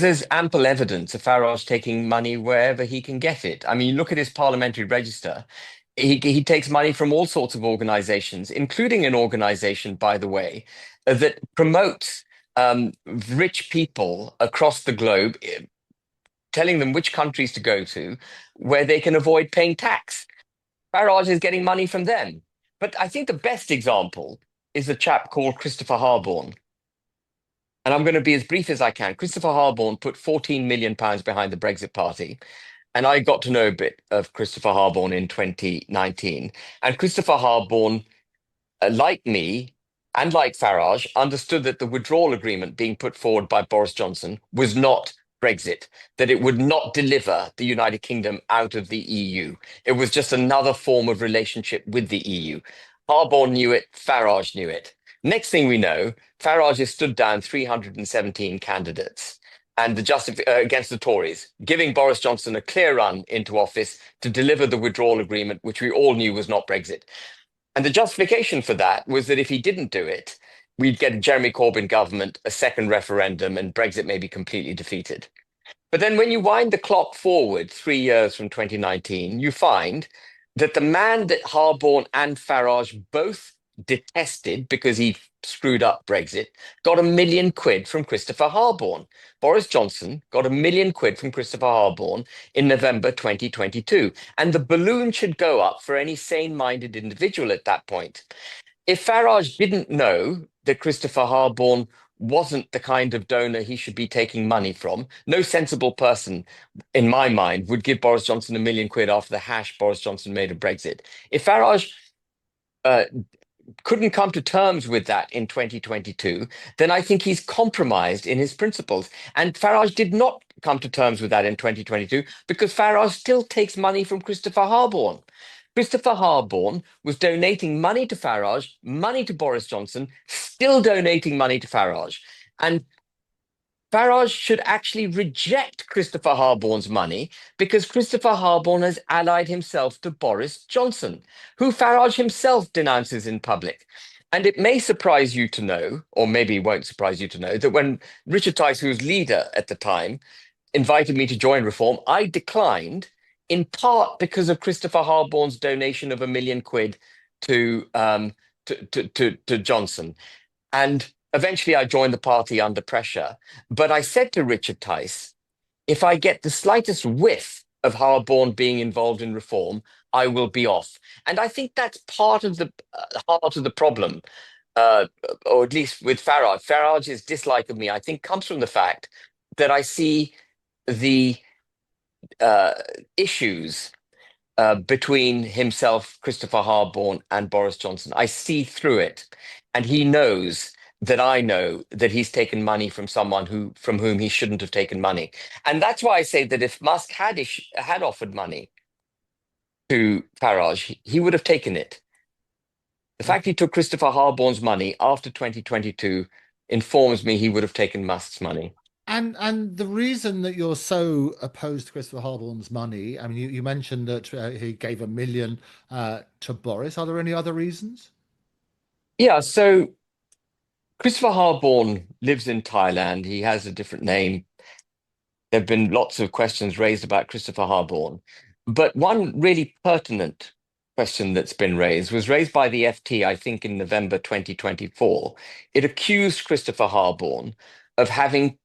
There's ample evidence of Farage taking money wherever he can get it. I mean, you look at his parliamentary register. He takes money from all sorts of organizations, including an organization, by the way, that promotes rich people across the globe, telling them which countries to go to where they can avoid paying tax. Farage is getting money from them. But I think the best example is a chap called Christopher Harborne. And I'm going to be as brief as I can. Christopher Harborne put £14 million behind the Brexit Party. And I got to know a bit of Christopher Harborne in 2019. And Christopher Harborne, like me and like Farage, understood that the withdrawal agreement being put forward by Boris Johnson was not Brexit, that it would not deliver the United Kingdom out of the EU. It was just another form of relationship with the EU. Harborne knew it, Farage knew it. Next thing we know, Farage has stood down 317 candidates and against the Tories, giving Boris Johnson a clear run into office to deliver the withdrawal agreement, which we all knew was not Brexit. And the justification for that was that if he didn't do it, we'd get a Jeremy Corbyn government, a second referendum, and Brexit may be completely defeated. But then when you wind the clock forward 3 years from 2019, you find that the man that Harborne and Farage both detested because he screwed up Brexit got £1 million from Christopher Harborne. Boris Johnson got £1 million from Christopher Harborne in November 2022. And the balloon should go up for any sane minded individual at that point. If Farage didn't know that Christopher Harborne wasn't the kind of donor he should be taking money from, no sensible person, in my mind, would give Boris Johnson £1 million after the hash Boris Johnson made of Brexit. If Farage uh, couldn't come to terms with that in 2022, then I think he's compromised in his principles. And Farage did not come to terms with that in 2022 because Farage still takes money from Christopher Harborne. Christopher Harborne was donating money to Farage, money to Boris Johnson, still donating money to Farage. And Farage should actually reject Christopher Harborne's money because Christopher Harborne has allied himself to Boris Johnson, who Farage himself denounces in public. And it may surprise you to know, or maybe it won't surprise you to know, that when Richard Tice, who was leader at the time, invited me to join Reform, I declined in part because of Christopher Harborne's donation of £1 million to Johnson. And eventually I joined the party under pressure. But I said to Richard Tice, if I get the slightest whiff of Harborne being involved in reform, I will be off. And I think that's part of the heart of the problem, uh, or at least with Farage. Farage's dislike of me, I think, comes from the fact that I see the uh, issues between himself, Christopher Harborne, and Boris Johnson. I see through it, and he knows that I know that he's taken money from someone from whom he shouldn't have taken money, and that's why I say that if Musk had offered money to Farage, he would have taken it. The fact he took Christopher Harborne's money after 2022 informs me he would have taken Musk's money. And the reason that you're so opposed to Christopher Harborne's money, I mean, you mentioned that he gave £1 million to Boris. Are there any other reasons? Yeah, so Christopher Harborne lives in Thailand. He has a different name. There have been lots of questions raised about Christopher Harborne. But one really pertinent question that's been raised was raised by the FT, I think, in November 2024. It accused Christopher Harborne of having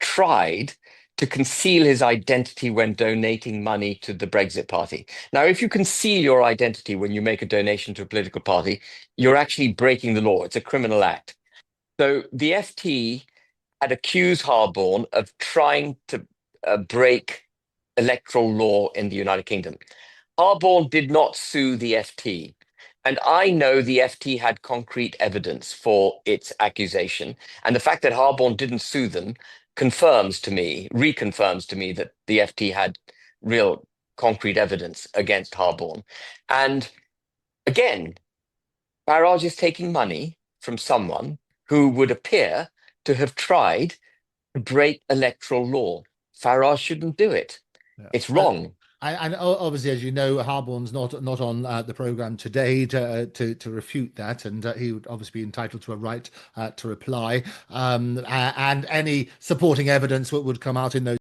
tried to conceal his identity when donating money to the Brexit Party. Now, if you conceal your identity when you make a donation to a political party, you're actually breaking the law. It's a criminal act. So the FT had accused Harborne of trying to break electoral law in the United Kingdom. Harborne did not sue the FT. And I know the FT had concrete evidence for its accusation. And the fact that Harborne didn't sue them reconfirms to me that the FT had real concrete evidence against Harborne. And again, Farage is taking money from someone who would appear to have tried to break electoral law. Farage shouldn't do it. Yeah. It's wrong. Obviously, as you know, Harborne's not on the program today to refute that, and he would obviously be entitled to a right to reply. And any supporting evidence would come out in those